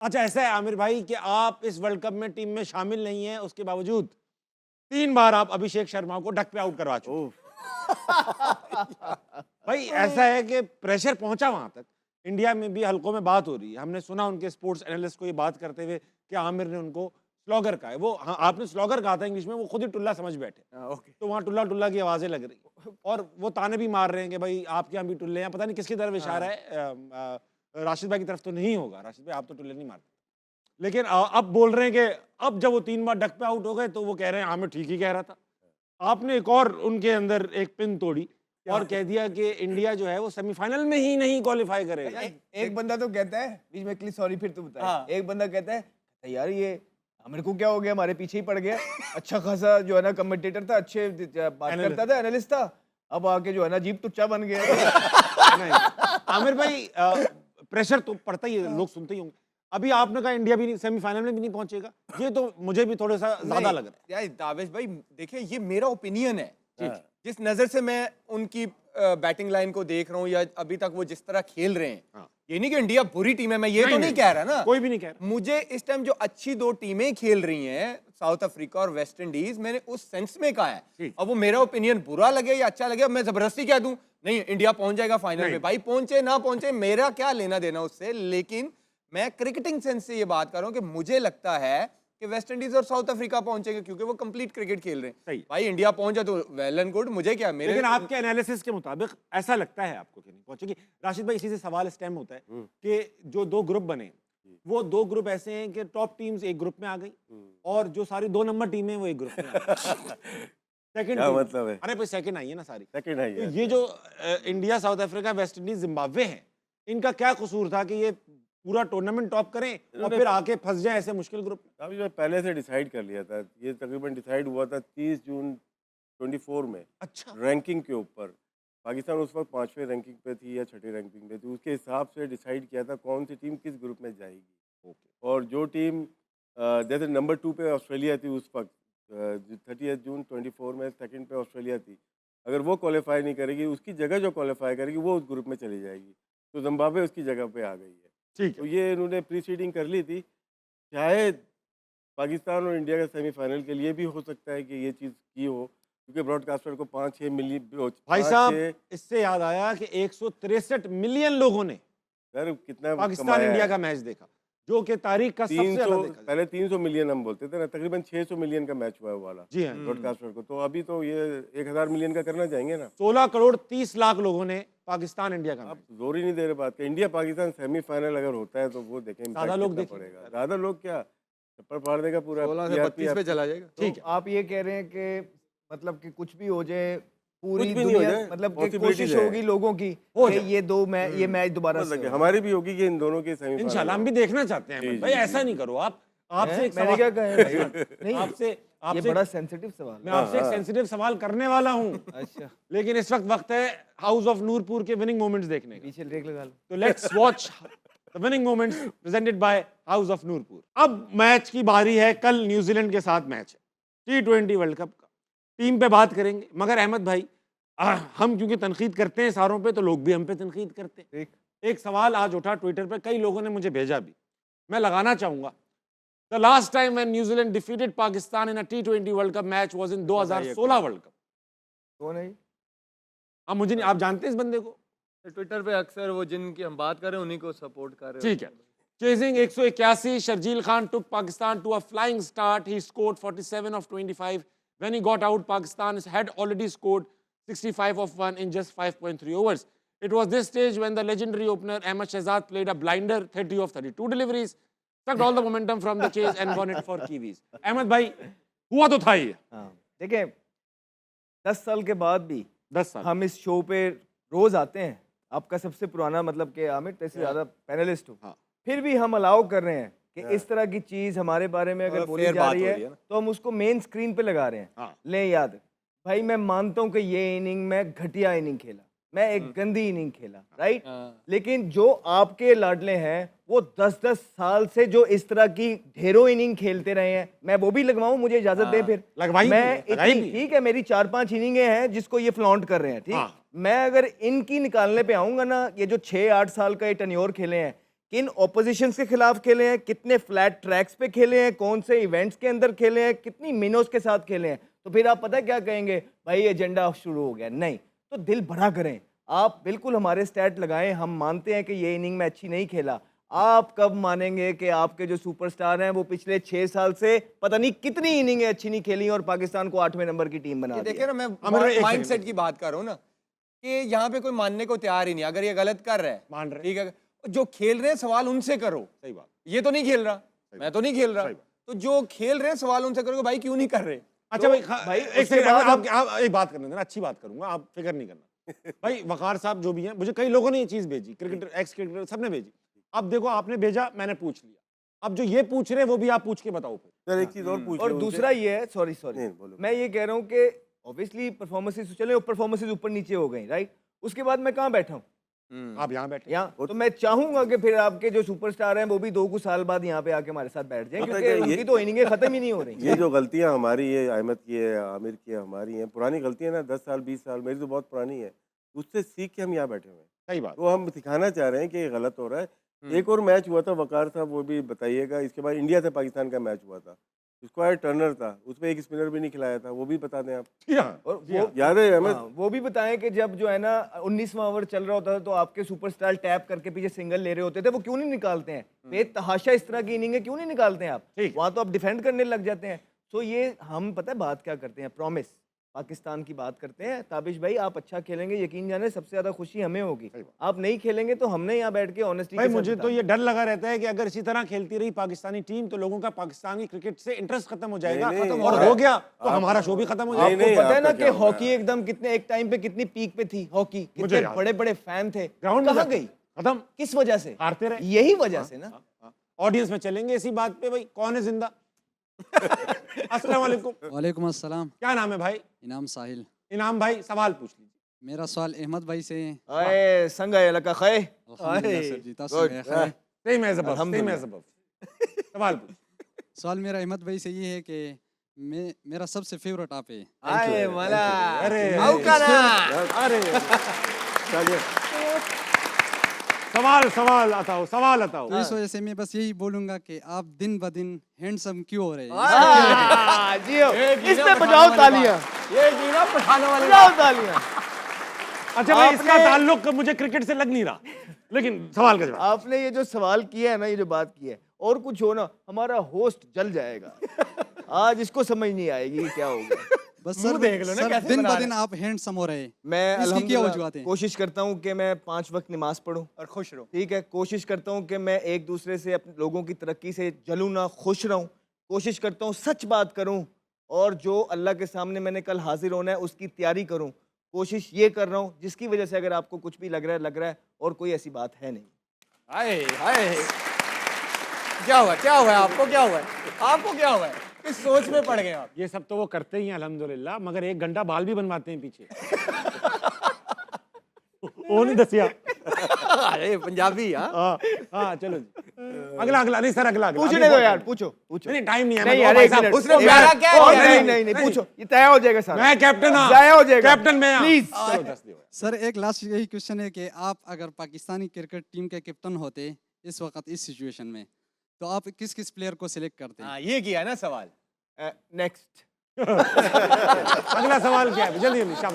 अच्छा ऐसा है आमिर भाई कि आप इस वर्ल्ड कप में टीम में शामिल नहीं हैं, उसके बावजूद 3 बार आप अभिषेक शर्मा को डक पे आउट करवा चुके हैं। भाई ऐसा है कि प्रेशर पहुंचा वहां तक। इंडिया में भी हलकों में बात हो रही है, हमने सुना उनके स्पोर्ट्स एनालिस्ट को ये बात करते हुए कि आमिर ने उनको स्लॉगर कहा है। वो हाँ, आपने स्लॉगर कहा था इंग्लिश में, वो खुद ही टुल्ला समझ बैठे। ओके। तो वहाँ टुल्ला टुल्ला की आवाजें लग रही और वो ताने भी मार रहे हैं कि भाई आपके यहाँ भी टुल्ले हैं। पता नहीं किसकी तरफ इशारा है, राशिद भाई की तरफ तो नहीं होगा। राशिद भाई आप तो टुल्ले नहीं मारते, लेकिन अब बोल रहे हैं कि अब जब वो 3 बार डक पे आउट हो गए तो वो कह रहे हैं आमिर ठीक ही कह रहा था। आपने एक और उनके अंदर एक पिन तोड़ी और कह दिया कि इंडिया जो है वो सेमीफाइनल में ही नहीं क्वालिफाई करेगा। एक बंदा तो कहता है बीच में क्लिक, सॉरी फिर तू बता। हाँ। एक बंदा कहता है यार ये आमिर को क्या हो गया, हमारे पीछे ही पड़ गया। अच्छा खासा जो है ना कमेंटेटर था, अच्छे बात करता था, एनालिस्ट था, अब आके जो है ना अजीब तुच्चा बन गया। नहीं आमिर भाई, प्रेशर तो पड़ता ही है, लोग सुनते ही होंगे। अभी आपने कहा इंडिया भी सेमीफाइनल में भी नहीं पहुंचेगा, ये तो मुझे भी थोड़ा सा ज्यादा लग रहा है। यार दावेश भाई देखिए, ये मेरा ओपिनियन है। ठीक। जिस नजर से मैं उनकी बैटिंग लाइन को देख रहा हूँ या अभी तक वो जिस तरह खेल रहे हैं, हाँ। ये नहीं कि इंडिया बुरी टीम है, मैं ये तो नहीं कह रहा ना। कोई भी नहीं कह रहा। मुझे इस टाइम जो अच्छी दो टीमें खेल रही हैं, साउथ अफ्रीका और वेस्ट इंडीज, मैंने उस सेंस में कहा है। ठीक। अब वो मेरा ओपिनियन बुरा लगे या अच्छा लगे, मैं जबरदस्ती कह दूं नहीं इंडिया पहुंच जाएगा फाइनल नहीं। में। भाई पहुंचे ना पहुंचे मेरा क्या लेना देना उससे, लेकिन मैं क्रिकेटिंग सेंस से ये बात कर रहा हूं कि मुझे लगता है कि वेस्ट इंडीज और साउथ अफ्रीका पहुंचेंगे क्योंकि वो कंप्लीट क्रिकेट खेल रहे हैं। सही। भाई इंडिया पहुंचा तो वेल एंड गुड, मुझे क्या, मेरे लेकिन आपके एनालिसिस के मुताबिक ऐसा लगता है आपको कि नहीं पहुंचेगी? राशिद भाई इसी से सवाल स्टेम होता है कि जो 2 ग्रुप बने वो 2 ग्रुप ऐसे हैं कि टॉप टीम्स एक ग्रुप में आ गई और जो सारी 2 नंबर टीमें वो एक ग्रुप में आ गई। सेकंड क्या मतलब है? अरे भाई सेकंड आई है ना सारी। सेकंड आई तो है। ये जो India, south Africa, West Indies, Zimbabwe हैं, इनका क्या कसूर था कि ये पूरा टूर्नामेंट टॉप करें और फिर आके फंस जाए ऐसे मुश्किल ग्रुप में? अभी जो पहले से डिसाइड कर लिया था, ये तकरीबन डिसाइड हुआ था 30 जून 24 में। अच्छा। रैंकिंग के ऊपर पाकिस्तान उस वक्त 5वें रैंकिंग पे थी या 6ठी रैंकिंग पे थी, उसके हिसाब से डिसाइड किया था कौन सी टीम किस ग्रुप में जाएगी। और जो टीम जैसे नंबर 2 पे ऑस्ट्रेलिया थी उस वक्त, 30 जून 24 में सेकंड पे ऑस्ट्रेलिया थी, अगर वो क्वालिफाई नहीं करेगी, उसकी जगह जो क्वालिफाई करेगी वो उस ग्रुप में चली जाएगी। तो जिम्बाब्वे उसकी जगह पे आ गई है। ठीक तो है। ये इन्होंने प्रीसीडिंग कर ली थी। शायद पाकिस्तान और इंडिया का सेमीफाइनल के लिए भी हो सकता है कि ये चीज़ की हो, क्योंकि ब्रॉडकास्टर को 5-6 मिलियन भाई साहब इससे याद आया कि 163 मिलियन लोगों ने सर कितना पाकिस्तान कमाया इंडिया है। का मैच देखा, जो कि तारीख का सबसे 300 ज्यादा देखा जाए। पहले 300 मिलियन हम बोलते थे ना, तकरीबन 600 मिलियन का मैच हुआ है वाला जी हाँ। ब्रॉडकास्टर को। तो अभी तो ये 1000 मिलियन का करना चाहेंगे ना। 16 करोड़ 30 लाख लोगों ने पाकिस्तान इंडिया का आप मैच। जोर ही नहीं दे रहे बात का। इंडिया पाकिस्तान सेमीफाइनल अगर होता है तो वो देखें ज्यादा लोग इम्पैक्ट देखेंगे। पड़ेगा। ज्यादा लोग क्या, चप्पल फाड़ देगा पूरा 16 से TRP 32 पे चला जाएगा। ठीक तो आप ये कह रहे हैं कि मतलब कि कुछ भी हो जाए, पूरी कुछ भी नहीं हो दुनिया जाए, मतलब कि possibilities कोशिश है। होगी लोगों की हो कि जाए। ये मैच दोबारा से हो। हमारी भी होगी कि इन दोनों के सेमीफाइनल इंशाल्लाह हम भी देखना चाहते हैं जी, अहमद भाई, जी, ऐसा जी, नहीं करो आप। आपसे एक मैंने सवाल, क्या कहा है भाई? नहीं, आपसे ये आपसे बड़ा सेंसिटिव सवाल मैं है। आपसे एक सेंसिटिव सवाल करने वाला हूं, अच्छा, लेकिन इस वक्त है हाउस ऑफ नूरपुर के विनिंग मोमेंट्स देखने का। पीछे ब्रेक लगा लो। तो let's watch the winning moments presented by house of Noorpur. अब मैच की बारी है, कल न्यूजीलैंड के साथ मैच है T20 वर्ल्ड कप का। टीम पे बात करेंगे, मगर अहमद भाई हम क्योंकि तनकीद करते हैं सारों पे, तो लोग भी हम पे तनकीद करते हैं। एक सवाल आज उठा ट्विटर पे, कई लोगों ने मुझे भेजा भी, मैं लगाना चाहूंगा। The last time when New Zealand defeated Pakistan in a T20 world cup match was in 2016 world cup. कौन है? अब मुझे नहीं, आप जानते हैं इस बंदे को? ट्विटर पे अक्सर वो जिनकी हम बात कर रहे हैं उन्हीं को सपोर्ट कर रहे हैं। ठीक है। Chasing 181, Sharjeel Khan took Pakistan to a flying start. He scored 47 of 25. When he got out, Pakistan had already scored 65 of 1 in just 5.3 overs. It was this stage when the legendary opener Ahmed Shahzad played a blinder 30 of 32 deliveries, sucked all the momentum from the chase and won it for Kiwis. Ahmed भाई, हुआ तो था ये। हाँ, देखिए 10 साल के बाद भी 10 साल हम इस शो पे रोज आते हैं। आपका सबसे पुराना मतलब कि आमिर तेरे से ज्यादा पैनलिस्ट हो, हाँ। फिर भी हम अलाउ कर रहे हैं कि इस तरह की चीज हमारे बारे में अगर बोली fair जा बात रही हो है रही है ना। तो हम उसको मेन स्क्रीन पे लगा रहे हैं। हाँ। ले याद भाई, मैं मानता हूं कि ये इनिंग में घटिया इनिंग खेला, मैं एक गंदी इनिंग खेला, राइट। लेकिन जो आपके लाडले हैं वो 10-10 साल से जो इस तरह की ढेरों इनिंग खेलते रहे हैं, मैं वो भी लगवाऊं? मुझे इजाजत दे फिर। लगवाई भी, मैं लगाई इतनी भी। ठीक है, मेरी 4-5 इनिंगें हैं जिसको ये फ्लॉन्ट कर रहे हैं, ठीक। हाँ। मैं अगर इनकी निकालने पे आऊंगा ना, ये जो 6-8 साल का ये टन्योर खेले हैं, किन ऑपोजिशंस के खिलाफ खेले हैं, कितने फ्लैट ट्रैक्स पे खेले हैं, कौन से इवेंट्स के अंदर खेले हैं, कितनी मिनोज के साथ खेले हैं, तो फिर आप पता है क्या कहेंगे, भाई एजेंडा शुरू हो गया। नहीं, तो दिल भरा करें, आप बिल्कुल हमारे स्टैट लगाएं, हम मानते हैं कि ये इनिंग में अच्छी नहीं खेला। आप कब मानेंगे कि आपके जो सुपरस्टार हैं वो पिछले 6 साल से पता नहीं कितनी इनिंगें अच्छी नहीं खेली और पाकिस्तान को 8वें नंबर की टीम बना ये दिया। देखिए ना, मैं एक माइंडसेट सेकंड। की बात कर रहा हूँ ना, कि यहाँ पे कोई मानने को तैयार ही नहीं। अगर ये गलत कर रहा है, मान रहे। ठीक है, जो खेल रहे हैं सवाल उनसे करो। सही बात। ये तो नहीं खेल रहा, मैं तो नहीं खेल रहा, सही बात। तो जो खेल रहे हैं सवाल उनसे करो कि भाई क्यों नहीं कर रहे। अच्छा भाई, भाई, एक उसके सेकंड, बाद आप एक बात करने देना, अच्छी बात करूंगा, आप फिक्र नहीं करना। भाई वकार साहब जो भी हैं, मुझे कई लोगों ने ये चीज भेजी, क्रिकेटर, एक्स क्रिकेटर, सबने भेजी। अब देखो, आपने भेजा, मैंने पूछ लिया, अब जो ये पूछ रहे हैं वो भी आप पूछ के बताओ फिर। सर एक चीज और पूछ और रहे हैं दूसरा ये है, सॉरी नहीं, बोलो। मैं ये कह रहा हूँ कि ऑब्वियसली परफॉर्मेंसेस चले, परफॉर्मेंसेस ऊपर नीचे हो गई, राइट, उसके बाद मैं कहाँ बैठा हूँ, आप यहाँ बैठे। यहाँ, तो मैं चाहूंगा कि फिर आपके जो सुपरस्टार हैं वो भी 2 कुछ साल बाद यहाँ पे आके हमारे साथ बैठ जाएं, पता है क्योंकि क्या, ये- उनकी तो इनिंगें खत्म ही नहीं हो रही। ये जो गलतियां हमारी है, अहमद की है, आमिर की है, हमारी हैं, पुरानी गलतियां ना, 10 साल 20 साल, मेरी तो बहुत पुरानी है, उससे सीख के हम यहाँ बैठे हुए हैं। सही बात। तो हम दिखाना चाह रहे हैं कि ये गलत हो रहा है। एक और मैच हुआ था वकार साहब, वो भी बताइएगा। इसके बाद इंडिया से पाकिस्तान का मैच हुआ था, स्क्वायर टर्नर था, उसमें एक स्पिनर भी नहीं खिलाया था, वो भी बता दें आप। जी हाँ, और जी हाँ। वो याद है अहमद? हाँ, वो भी बताएं कि जब जो है ना 19वां ओवर चल रहा होता था तो आपके सुपरस्टार टैप करके पीछे सिंगल ले रहे होते थे, वो क्यों नहीं निकालते हैं? बेतहाशा इस तरह की इनिंगें क्यों नहीं निकालते हैं आप? ठीक। वहां तो आप डिफेंड करने लग जाते हैं। तो ये हम पता है बात क्या करते हैं, प्रॉमिस पाकिस्तान की बात करते हैं। ताबिश भाई आप अच्छा खेलेंगे, यकीन जाने सबसे ज्यादा खुशी हमें होगी। सही बात। आप नहीं खेलेंगे तो हमने यहाँ बैठ के ऑनेस्टी भाई मुझे तो ये डर लगा रहता है कि अगर इसी तरह खेलती रही पाकिस्तानी टीम तो लोगों का पाकिस्तानी क्रिकेट से इंटरेस्ट खत्म हो जाएगा, नहीं, नहीं, और आप- हो गया तो हमारा शो भी खत्म हो नहीं, जाएगा। आपको पता है ना आपका कि क्या हो हॉकी रहा है? एकदम कितने एक टाइम पे कितनी पीक पे थी हॉकी, मुझे कितने याद है। बड़े बड़े फैन थे, ग्राउंड में कहाँ जाते- गई, खत्म, किस वजह से? हारते रहे। यही वजह से ना। ऑडियंस में चलेंगे इसी बात पे, भाई कौन है जिंदा? अस्सलाम वालेकुम। वालेकुम अस्सलाम। क्या नाम है भाई? इनाम साहिल। इनाम भाई, सवाल पूछ लीजिए। मेरा सवाल अहमद भाई से है। अरे संग है लका खै। अल्हम्दुलिल्लाह सर, जीता Good. सब है खैर। सेम एज अबव, सेम अल्हम्दुलिल्लाह। As above. सवाल पूछ। सवाल मेरा अहमद भाई से ये है कि मेरा सबसे फेवरेट आप है। आए मला। अरे औका ना। अरे चलिए, सवाल अताओ, सवाल अताओ। तो इस वजह से मैं बस यही बोलूंगा कि आप दिन ब दिन हैंडसम क्यों हो रहे हैं? हाँ, जियो। इस पे बजाओ तालियां। ये जीना पठाने वाले बजाओ तालियां। अच्छा भाई, आपने- इसका ताल्लुक मुझे क्रिकेट से लग नहीं रहा, लेकिन सवाल का जवाब। आपने ये जो सवाल किया है ना, ये जो बात की है, और कुछ हो ना हमारा होस्ट जल जाएगा। आज इसको समझ नहीं आएगी क्या होगा। बस मुंह सर, देख लो ना सर कैसे दिन बना ब रहे दिन आप हैंडसम हो रहे हैं। मैं इसकी क्या अल्हम्दुलिल्लाह वजूहत है? कोशिश करता हूँ कि मैं 5 वक्त नमाज पढ़ूं, और खुश रहो। ठीक है। कोशिश करता हूँ कि मैं एक दूसरे से अपने लोगों की तरक्की से जलूं ना, खुश रहूं। कोशिश करता हूँ सच बात करूं, और जो अल्लाह के सामने मैंने कल हाजिर होना है उसकी तैयारी करूं। कोशिश ये कर रहा हूँ जिसकी वजह से अगर आपको कुछ भी लग रहा है, और कोई ऐसी बात है नहीं। हाय हाय, क्या हुआ, क्या हुआ है आपको, क्या हुआ है आपको, क्या हुआ है? किस सोच में पड़ गए आप? ये सब तो वो करते ही हैं अल्हम्दुलिल्लाह, मगर 1 घंटा बाल भी बनवाते हैं पीछे। वो नहीं दसिया। अरे पंजाबी, हाँ। हाँ चलो जी, अगला नहीं सर, अगला पूछने दो यार, पूछो पूछो। नहीं, टाइम नहीं है। नहीं मैं- यार, भाई एक साहब, मिनट। उसने एक प्यारा मिनट। क्या और किया? नहीं, पूछो, ये तय हो जाएगा सारा। मैं कैप्टन हाँ, जाया हो जाएगा। कैप्टन मैं हाँ। प्लीज। चलो 10 दियो। सर एक लास्ट यही क्वेश्चन है कि आप अगर पाकिस्तानी क्रिकेट टीम के कैप्टन होते इस वक्त इस सिचुएशन में, तो आप किस किस प्लेयर को सिलेक्ट करते? हाँ, ये किया ना सवाल। नेक्स्ट। अगला सवाल क्या है? जल्दी जल्दी शाबाश।